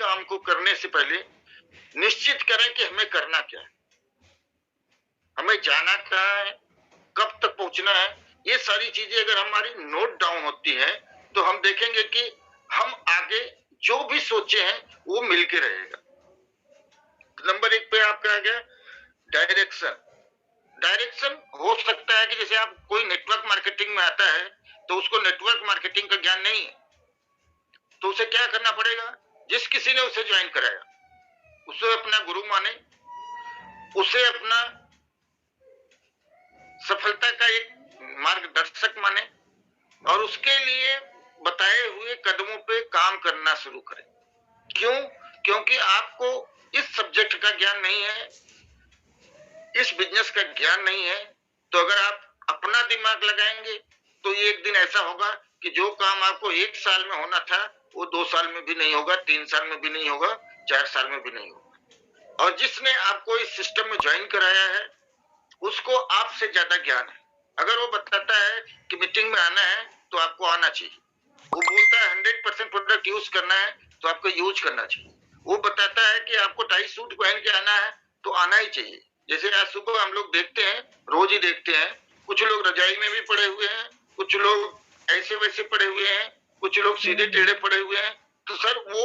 काम को करने से पहले निश्चित करें कि हमें करना क्या है, हमें जाना कहाँ है, कब तक पहुंचना है। ये सारी चीजें अगर हमारी नोट डाउन होती हैं तो हम देखेंगे कि हम आगे जो भी सोचे हैं वो मिलके रहेगा। नंबर 1 पे आपका आ गया डायरेक्शन। डायरेक्शन हो सकता है कि जैसे आप कोई नेटवर्क मार्केटिंग में आता है तो उसको नेटवर्क मार्केटिंग का ज्ञान नहीं है, तो उसे क्या करना पड़ेगा, जिस किसी ने उसे ज्वाइन कराया उसे अपना गुरु माने, उसे अपना सफलता का एक मार्गदर्शक माने और उसके लिए बताए हुए कदमों पे काम करना शुरू करें। क्यों? क्योंकि आपको इस सब्जेक्ट का ज्ञान नहीं है, इस बिजनेस का ज्ञान नहीं है, तो अगर आप अपना दिमाग लगाएंगे तो ये एक दिन ऐसा होगा कि जो काम आपको 1 साल में होना था वो 2 साल में भी नहीं होगा, 3 साल में भी नहीं होगा, 4 साल में भी नहीं होगा। और जिसने आपको इस सिस्टम में ज्वाइन कराया है उसको आपसे ज्यादा ज्ञान है। अगर वो बताता है कि मीटिंग में आना है तो आपको आना चाहिए, वो बोलता है 100% प्रोडक्ट यूज करना है तो आपको यूज करना चाहिए, वो बताता है कि आपको टाई सूट पहन के आना है तो आना ही चाहिए। जैसे आज सुबह हम लोग देखते हैं, रोज ही देखते हैं, कुछ लोग रजाई में भी पड़े हुए हैं, कुछ लोग ऐसे वैसे पड़े हुए हैं, कुछ लोग सीधे टेढ़े पड़े हुए हैं। तो सर वो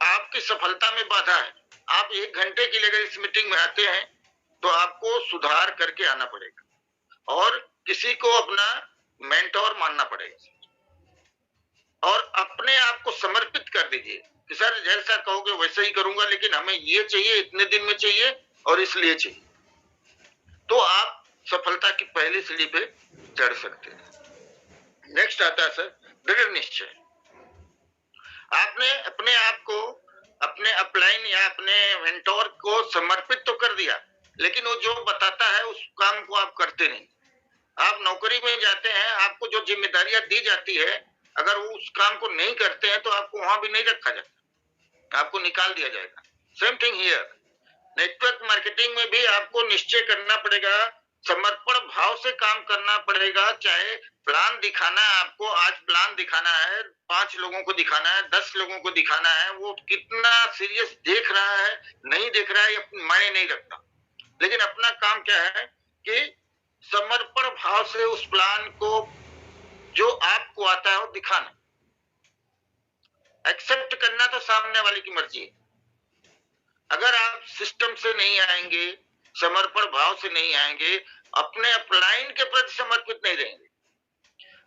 आपकी सफलता में बाधा है। आप 1 घंटे के लिए अगर इस मीटिंग में आते हैं तो आपको सुधार करके आना पड़ेगा और किसी को अपना मेंटोर मानना पड़ेगा और अपने आप को समर्पित कर दीजिए कि सर जैसा कहोगे वैसा ही करूंगा, लेकिन हमें ये चाहिए, इतने दिन में चाहिए और इसलिए चाहिए। तो आप सफलता की पहली सीढ़ी पे चढ़ सकते हैं। नेक्स्ट आता है सर दृढ़ निश्चय। आपने अपने आप को अपने अपलाइन या अपने मेंटोर को समर्पित तो कर दिया, लेकिन वो जो बताता है उस काम को आप करते नहीं। आप नौकरी में जाते हैं, आपको जो जिम्मेदारियां दी जाती है, अगर वो उस काम को नहीं करते हैं तो आपको वहां भी नहीं रखा जाता, आपको निकाल दिया जाएगा। Same thing here, network marketing में भी आपको निश्चय करना पड़ेगा, समर्पण भाव से काम करना पड़ेगा। चाहे प्लान दिखाना है आपको, आज प्लान दिखाना है, 5 लोगों को दिखाना है, 10 लोगों को दिखाना है, वो कितना सीरियस देख रहा है नहीं देख रहा है ये मायने नहीं रखता, लेकिन अपना काम क्या है कि समर्पण भाव से उस प्लान को जो आपको आता है वो दिखाना। एक्सेप्ट करना तो सामने वाले की मर्जी है। अगर आप सिस्टम से नहीं आएंगे, समर्पण भाव से नहीं आएंगे, अपने अपलाइन के प्रति समर्पित नहीं रहेंगे,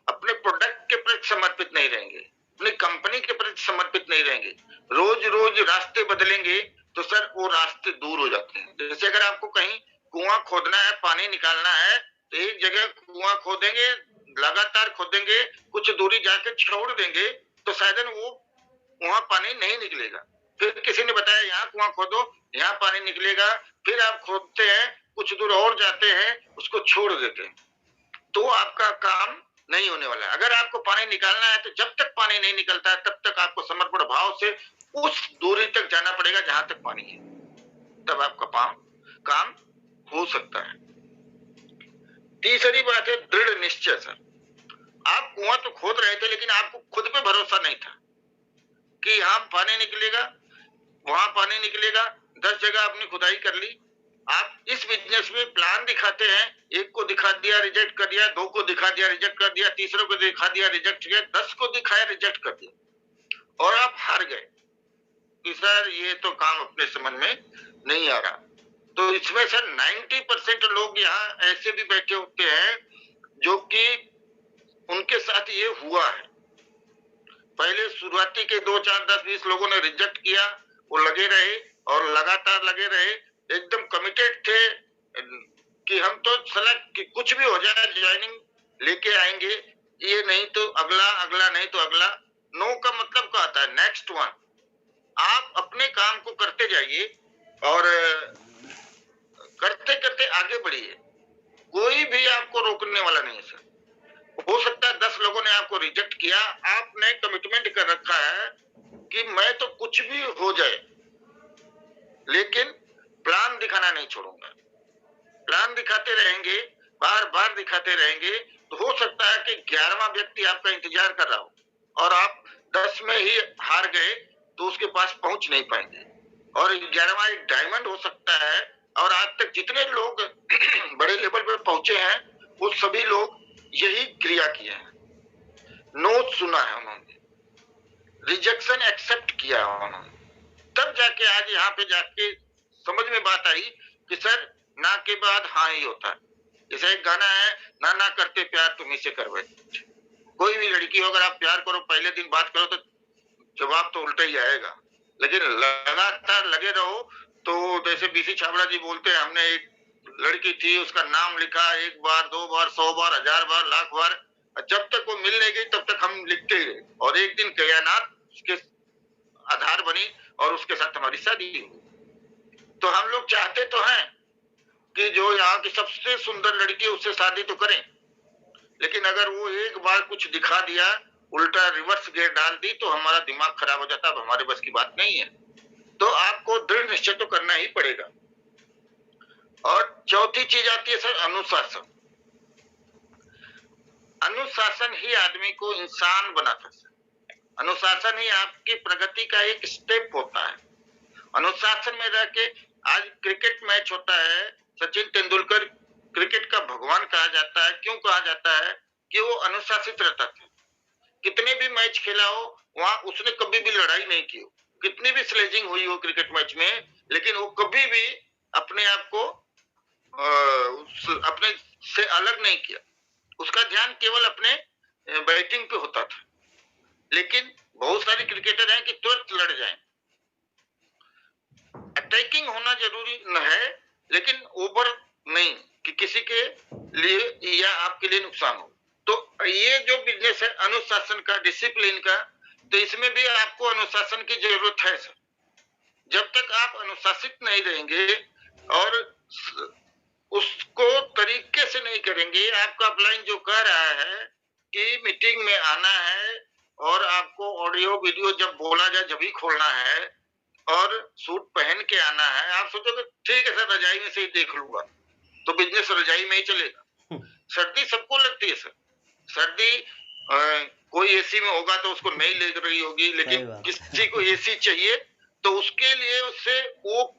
अपने प्रोडक्ट के प्रति समर्पित नहीं रहेंगे, अपनी कंपनी के प्रति समर्पित नहीं रहेंगे, रोज रोज रास्ते बदलेंगे तो सर वो रास्ते दूर हो जाते हैं। जैसे अगर आपको कहीं कुआं खोदना है, पानी निकालना है, तो एक जगह कुआं खोदेंगे, लगातार खोदेंगे, कुछ दूरी जाके छोड़ देंगे तो शायद वो वहां पानी नहीं निकलेगा। फिर किसी ने बताया यहाँ कुआं खोदो, यहाँ पानी निकलेगा, फिर आप खोदते हैं, कुछ दूर और जाते हैं, उसको छोड़ देते हैं, तो आपका काम नहीं होने वाला है। अगर आपको पानी निकालना है तो जब तक पानी नहीं निकलता है तब तक आपको समर्पण भाव से उस दूरी तक जाना पड़ेगा जहां तक पानी है, तब आपका काम हो सकता है। तीसरी बात है दृढ़ निश्चय। सर आप कुआं तो खोद रहे थे लेकिन आपको खुद पे भरोसा नहीं था कि यहाँ पानी निकलेगा, वहां पानी निकलेगा। 10 जगह आपने खुदाई कर ली। आप इस बिजनेस में प्लान दिखाते हैं, एक को दिखा दिया रिजेक्ट कर दिया, 2 को दिखा दिया रिजेक्ट कर दिया, तीसरे को दिखा दिया रिजेक्ट किया, 10 को दिखाया रिजेक्ट कर दिया और आप हार गए कि सर ये तो काम अपने समझ में नहीं आ रहा। तो इसमें सर 90% लोग यहाँ ऐसे भी बैठे होते हैं जो कि उनके साथ ये हुआ है। पहले शुरुआती के 2, 4, 10, 20 लोगों ने रिजेक्ट किया, वो लगे रहे और लगातार लगे रहे, एकदम कमिटेड थे कि हम तो सलाह कि कुछ भी हो जाए ज्वाइनिंग लेके आएंगे, ये नहीं तो अगला, अगला नहीं तो अगला। नो का मतलब क्या आता है, नेक्स्ट वन। आप अपने काम को करते जाइए और करते करते आगे बढ़िए, कोई भी आपको रोकने वाला नहीं है। सर हो सकता है 10 लोगों ने आपको रिजेक्ट किया, आपने कमिटमेंट कर रखा है कि मैं तो कुछ भी हो जाए लेकिन प्लान दिखाना नहीं छोड़ूंगा। प्लान दिखाते रहेंगे, बार बार दिखाते रहेंगे, तो हो सकता है कि 11वां व्यक्ति आपका इंतजार कर रहा हो और आप 10 में ही हार गए तो उसके पास पहुंच नहीं पाएंगे। और 11वां एक डायमंड हो सकता है। और आज तक जितने लोग बड़े लेवल पर पहुंचे हैं वो सभी लोग यही क्रिया किए हैं। नो सुना है उन्होंने, रिजेक्शन एक्सेप्ट किया उन्होंने, तब जाके आज यहाँ पे जाके समझ में बात आई कि सर ना के बाद हाँ ही होता है। जैसे एक गाना है, ना ना करते प्यार तुम्ही से कर बैठे। कोई भी लड़की हो, अगर आप प्यार करो, पहले दिन बात करो तो जवाब तो उल्टा ही आएगा, लेकिन लगातार लगे रहो तो जैसे बीसी छाबड़ा जी बोलते हैं, हमने एक लड़की थी, उसका नाम लिखा 1 बार 2 बार 100 बार 1000 बार लाख बार, जब तक वो मिल नहीं गई तब तक हम लिखते ही रहे। और एक दिन कायनात उसके आधार बनी और उसके साथ हमारी शादी हुई। तो हम लोग चाहते तो हैं कि जो यहाँ की सबसे सुंदर लड़की है उससे शादी तो करें, लेकिन अगर वो एक बार कुछ दिखा दिया, उल्टा रिवर्स गियर डाल दी, तो हमारा दिमाग खराब हो जाता। अब हमारे बस की बात नहीं है। तो आपको दृढ़ निश्चय तो करना ही पड़ेगा। और चौथी चीज आती है सर, अनुशासन। अनुशासन ही आदमी को इंसान बनाता है। अनुशासन ही आपकी प्रगति का एक स्टेप होता है। अनुशासन में रह के, आज क्रिकेट मैच होता है, सचिन तेंदुलकर क्रिकेट का भगवान कहा जाता है। क्यों कहा जाता है? कि वो अनुशासित रहता था। कितने भी मैच खेला हो, वहां उसने कभी भी लड़ाई नहीं की हो, कितनी भी स्लेजिंग हुई हो क्रिकेट मैच में, लेकिन वो कभी भी अपने आप को अपने से अलग नहीं किया। उसका ध्यान केवल अपने बैटिंग पे होता था। लेकिन बहुत सारे क्रिकेटर हैं कि तुरंत लड़ जाएं। अटैकिंग होना जरूरी न है, लेकिन ओवर नहीं कि किसी के लिए या आपके लिए नुकसान हो। तो ये जो बिजनेस है अनुशासन का, डिसिप्लिन का, तो इसमें भी आपको अनुशासन की जरूरत है सर। जब तक आप अनुशासित नहीं रहेंगे और उसको तरीके से नहीं करेंगे, आपका अपलाइन जो कह रहा है कि मीटिंग में आना है और आपको ऑडियो वीडियो जब बोला जाए जब ही खोलना है और सूट पहन के आना है, आप सोचोगे ठीक है सर रजाई में से ही देख लूंगा, तो बिजनेस रजाई में ही चलेगा। सर्दी सबको लगती है सर। सर्दी कोई एसी में होगा तो उसको नहीं लग रही होगी, लेकिन किसी को एसी चाहिए तो उसके लिए उससे वो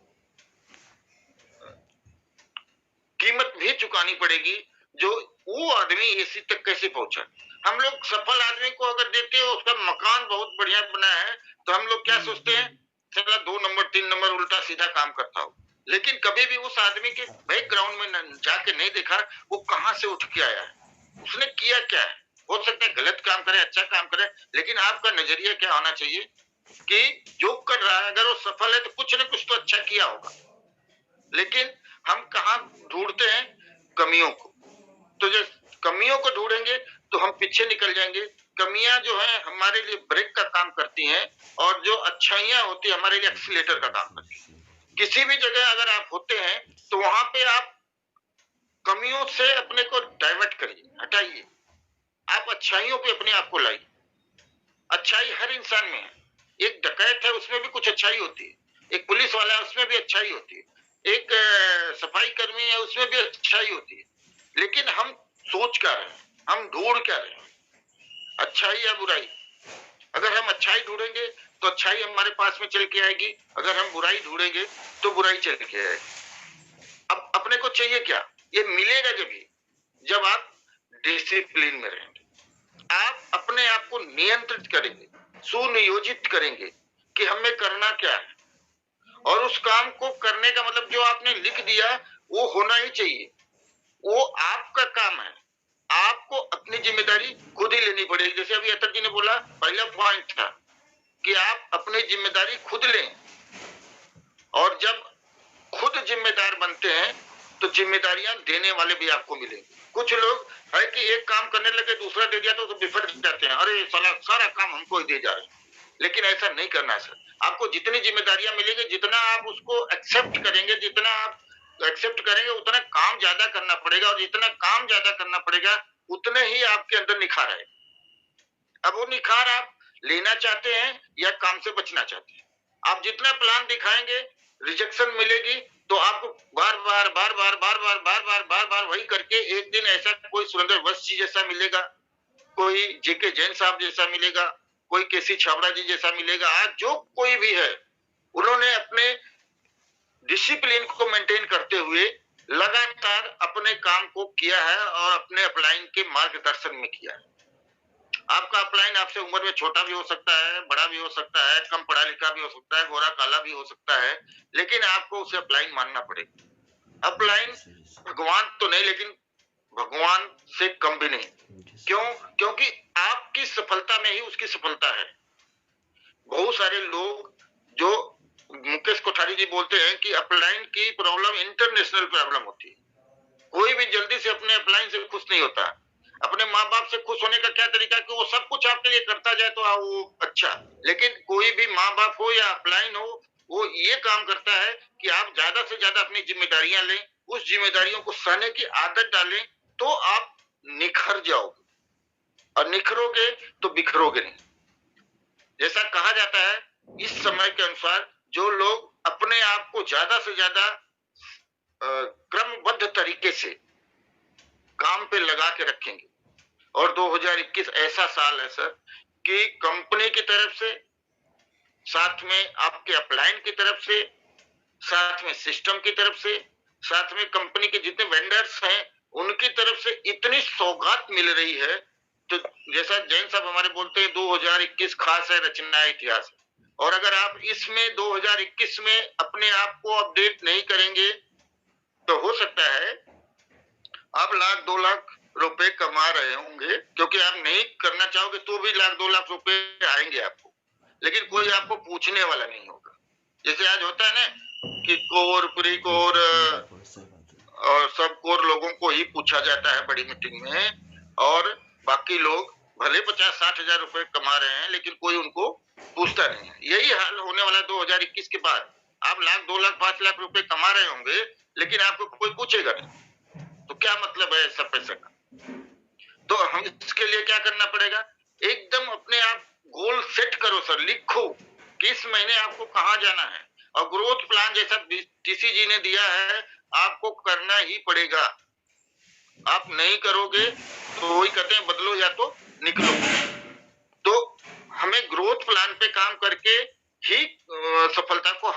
कीमत भी चुकानी पड़ेगी जो वो आदमी एसी तक कैसे पहुंचा। हम लोग सफल आदमी को अगर देखते हो उसका मकान बहुत बढ़िया बना है तो हम लोग क्या सोचते हैं, चला 2 नंबर 3 नंबर उल्टा सीधा काम करता हो, लेकिन कभी भी उस आदमी के बैकग्राउंड में जाके नहीं देखा वो कहां से उठ के आया है, उसने किया क्या है। हो सकता है गलत काम करे, अच्छा काम करे, लेकिन आपका नजरिया क्या होना चाहिए कि जो कर रहा है अगर वो सफल है तो कुछ ना कुछ तो अच्छा किया होगा। लेकिन हम कहाँ ढूंढते हैं? कमियों को। तो जो कमियों को ढूंढेंगे तो हम पीछे निकल जाएंगे। कमियां जो है हमारे लिए ब्रेक का काम करती हैं और जो अच्छाइयां होती है हमारे लिए एक्सीलेटर का काम करती है। किसी भी जगह अगर आप होते हैं तो वहां पे आप कमियों से अपने को डाइवर्ट करिए, हटाइए, आप अच्छाइयों पे अपने आप को लाइए। अच्छाई हर इंसान में है। एक डकैत है उसमें भी कुछ अच्छाई होती है, एक पुलिस वाला है उसमें भी अच्छाई होती है, एक सफाई कर्मी है उसमें भी अच्छाई होती है। लेकिन हम सोच क्या रहे हैं, हम ढूंढ क्या रहे हैं, अच्छाई या बुराई। अगर हम अच्छाई ढूंढेंगे तो अच्छाई हमारे पास में चल के आएगी, अगर हम बुराई ढूंढेंगे तो बुराई चल के आएगी। अब अपने को चाहिए क्या? ये मिलेगा जब आप डिसिप्लिन में रहेंगे, आप अपने आप को नियंत्रित करेंगे, सुनियोजित करेंगे कि हमें करना क्या है, और उस काम को करने का मतलब जो आपने लिख दिया वो होना ही चाहिए, वो आपका काम है। आपको अपनी जिम्मेदारी खुद ही लेनी पड़ेगी। जैसे अभी अतर जी ने बोला, पहला पॉइंट था कि आप अपनी जिम्मेदारी खुद लें, और जब खुद जिम्मेदार बनते हैं तो जिम्मेदारियां देने वाले भी आपको मिलेंगे। कुछ लोग है कि एक काम करने लगे दूसरा दे दिया तो बिफर जाते हैं, अरे सारा काम हमको ही दे जा रहे हैं। लेकिन ऐसा नहीं करना है सर। आपको जितनी जिम्मेदारियां मिलेंगी, जितना आप उसको एक्सेप्ट करेंगे, जितना आप एक्सेप्ट करेंगे उतना काम ज्यादा करना पड़ेगा, और जितना काम ज्यादा करना पड़ेगा उतने ही आपके अंदर निखार है। अब वो निखार आप लेना चाहते हैं या काम से बचना चाहते हैं? आप जितना प्लान दिखाएंगे रिजेक्शन मिलेगी, तो आपको बार बार बार बार बार बार बार बार बार बार वही करके एक दिन ऐसा कोई सुरेंद्र वंश जी जैसा मिलेगा, कोई जेके जैन साहब जैसा मिलेगा, कोई केसी छाबड़ा जी जैसा मिलेगा, आज जो कोई भी है, उन्होंने अपने डिसिप्लिन को मेंटेन करते हुए लगातार अपने काम को किया है और अपने अपलाइन के मार्गदर्शन में किया है। आपका अपलाइन आपसे उम्र में छोटा भी हो सकता है, बड़ा भी हो सकता है, कम पढ़ा लिखा भी हो सकता है, गोरा काला भी हो सकता है, लेकिन आपको उसे अपलाइन मानना पड़ेगा। अपलाइन भगवान तो नहीं, लेकिन भगवान से कम भी नहीं। क्यों? क्योंकि आपकी सफलता में ही उसकी सफलता है। बहुत सारे लोग जो मुकेश कोठारी जी बोलते हैं कि अपलाइन की प्रॉब्लम इंटरनेशनल प्रॉब्लम होती है। कोई भी जल्दी से अपने अपलाइन से खुश नहीं होता। अपने माँ बाप से खुश होने का क्या तरीका कि वो सब कुछ आपके लिए करता जाए तो वो अच्छा, लेकिन कोई भी माँ बाप हो या अपलाइन हो, वो ये काम करता है कि आप ज्यादा से ज्यादा अपनी जिम्मेदारियां लें, उस जिम्मेदारियों को सहने की आदत डालें, तो आप निखर जाओगे, और निखरोगे तो बिखरोगे नहीं। जैसा कहा जाता है इस समय के अनुसार, जो लोग अपने आप को ज्यादा से ज्यादा क्रमबद्ध तरीके से काम पे लगा के रखेंगे, और 2021 ऐसा साल है सर कि कंपनी की तरफ से, साथ में आपके अपलाइन की तरफ से, साथ में सिस्टम की तरफ से, साथ में कंपनी के जितने वेंडर्स हैं उनकी तरफ से इतनी सौगात मिल रही है। तो जैसा जैन साहब हमारे बोलते हैं 2021 खास है, रचना है इतिहास। और अगर आप इसमें 2021 में अपने आप को अपडेट नहीं करेंगे तो हो सकता है आप लाख 2 लाख रुपए कमा रहे होंगे, क्योंकि आप नहीं करना चाहोगे तो भी लाख 2 लाख रुपए आएंगे आपको, लेकिन कोई आपको पूछने वाला नहीं होगा। जैसे आज होता है ना कि कोर प्री कोर और सब कोर लोगों को ही पूछा जाता है बड़ी मीटिंग में, और बाकी लोग भले 50-60 हजार रुपए कमा रहे हैं लेकिन कोई उनको पूछता नहीं है। यही हाल होने वाला 2021 के बाद। आप लाख 2 लाख 5 लाख रुपए कमा रहे होंगे लेकिन आपको कोई पूछेगा नहीं, तो क्या मतलब है ऐसा पैसे का? तो हम इसके लिए क्या करना पड़ेगा? एकदम अपने आप गोल सेट करो सर, लिखो कि इस महीने आपको कहाँ जाना है, और ग्रोथ प्लान जैसा टीसी जी ने दिया है आपको करना ही पड़ेगा। आप नहीं करोगे तो वही कहते हैं बदलो या तो निकलो। तो हमें ग्रोथ प्लान पे काम करके ही सफलता को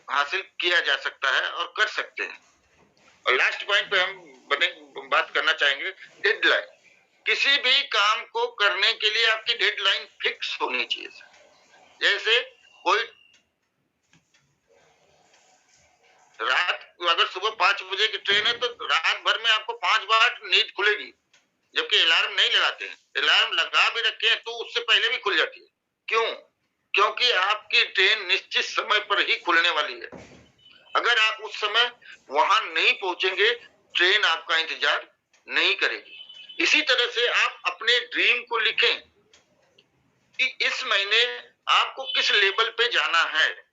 हासिल किया जा सकता है और कर सकते हैं। और लास्ट पॉइंट पे हम बात करना चाहेंगे, डेडलाइन। किसी भी काम को करने के लिए आपकी डेडलाइन फिक्स होनी चाहिए। जैसे कोई रात, अगर सुबह 5 बजे की ट्रेन है तो रात भर में आपको 5 बार नींद खुलेगी, जबकि अलार्म नहीं लगाते हैं। अलार्म लगा भी रखे हैं तो उससे पहले भी खुल जाती है। क्यों? क्योंकि आपकी ट्रेन निश्चित समय पर ही खुलने वाली है। अगर आप उस समय वहां नहीं पहुंचेंगे, ट्रेन आपका इंतजार नहीं करेगी। इसी तरह से आप अपने ड्रीम को लिखें कि इस महीने आपको किस लेवल पे जाना है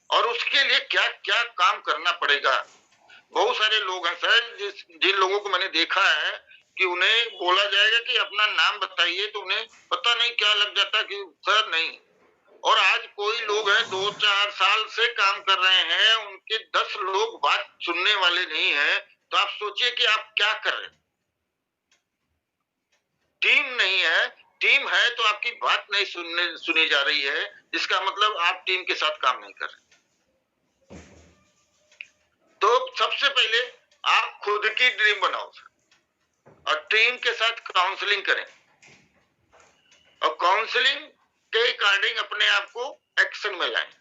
और उसके लिए क्या क्या काम करना पड़ेगा। बहुत सारे लोग हैं सर जिन लोगों को मैंने देखा है कि उन्हें बोला जाएगा कि अपना नाम बताइए तो उन्हें पता नहीं क्या लग जाता कि सर नहीं। और आज कोई लोग हैं 2-4 साल से काम कर रहे हैं, उनके 10 लोग बात सुनने वाले नहीं है, तो आप सोचिए कि आप क्या कर रहे हैं। टीम नहीं है, टीम है तो आपकी बात नहीं सुनी जा रही है, जिसका मतलब आप टीम के साथ काम नहीं कर रहे। तो सबसे पहले आप खुद की ड्रीम बनाओ और टीम के साथ काउंसलिंग करें, और काउंसलिंग के अकॉर्डिंग अपने आप को एक्शन में लाएं।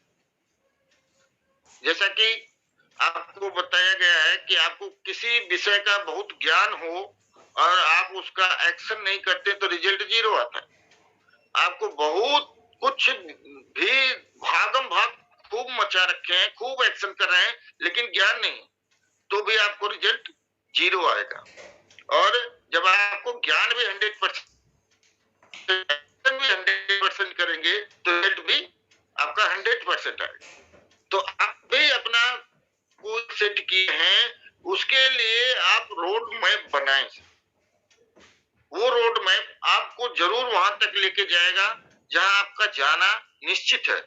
जैसा कि आपको बताया गया है कि आपको किसी विषय का बहुत ज्ञान हो और आप उसका एक्शन नहीं करते तो रिजल्ट 0 आता है। आपको बहुत कुछ भी भागम भाग खूब मचा रखे हैं, खूब एक्शन कर रहे हैं, लेकिन ज्ञान नहीं, तो भी आपको रिजल्ट 0 आएगा। और जब आपको ज्ञान भी 100% करेंगे तो रिजल्ट भी आपका 100% आएगा। तो आप भी अपना गोल सेट किए हैं, उसके लिए आप रोड मैप बनाएं। वो रोड मैप आपको जरूर वहां तक लेके जाएगा जहां आपका जाना निश्चित है,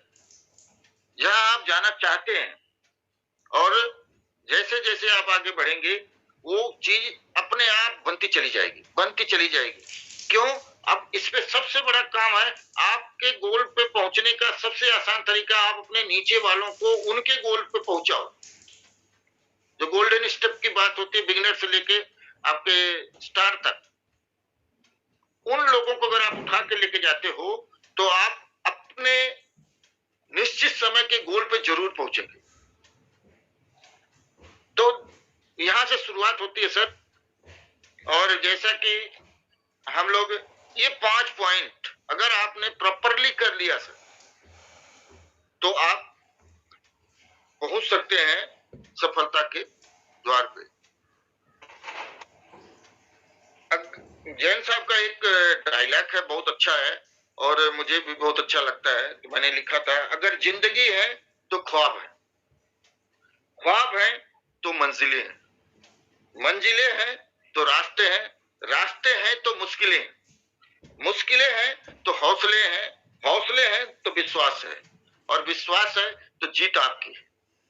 जहां आप जाना चाहते हैं। और जैसे जैसे आप आगे बढ़ेंगे वो चीज अपने आप बनती चली जाएगी। क्यों? अब इसमें सबसे बड़ा काम है, आपके गोल पे पहुंचने का सबसे आसान तरीका, आप अपने नीचे वालों को उनके गोल पे पहुंचाओ। जो गोल्डन स्टेप की बात होती है, बिगिनर से लेके आपके स्टार तक, उन लोगों को अगर आप उठा के लेके जाते हो तो आप अपने निश्चित समय के गोल पे जरूर पहुंचेंगे। तो यहां से शुरुआत होती है सर। और जैसा कि हम लोग ये 5 पॉइंट अगर आपने प्रॉपरली कर लिया सर, तो आप पहुंच सकते हैं सफलता के द्वार पे। जैन साहब का एक डायलॉग है, बहुत अच्छा है और मुझे भी बहुत अच्छा लगता है। कि मैंने लिखा था, अगर जिंदगी है तो ख्वाब है, ख्वाब है तो मंजिलें हैं, मंजिलें हैं तो रास्ते हैं, रास्ते हैं तो मुश्किलें हैं, मुश्किलें हैं तो हौसले हैं, हौसले हैं तो विश्वास है, और विश्वास है तो जीत आपकी है।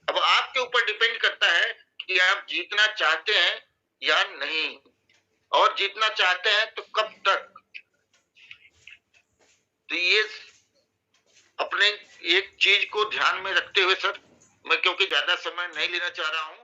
अब आपके ऊपर डिपेंड करता है कि आप जीतना चाहते हैं या नहीं, और जीतना चाहते हैं तो कब तक। तो ये अपने एक चीज को ध्यान में रखते हुए सर, मैं क्योंकि ज्यादा समय नहीं लेना चाह रहा हूं,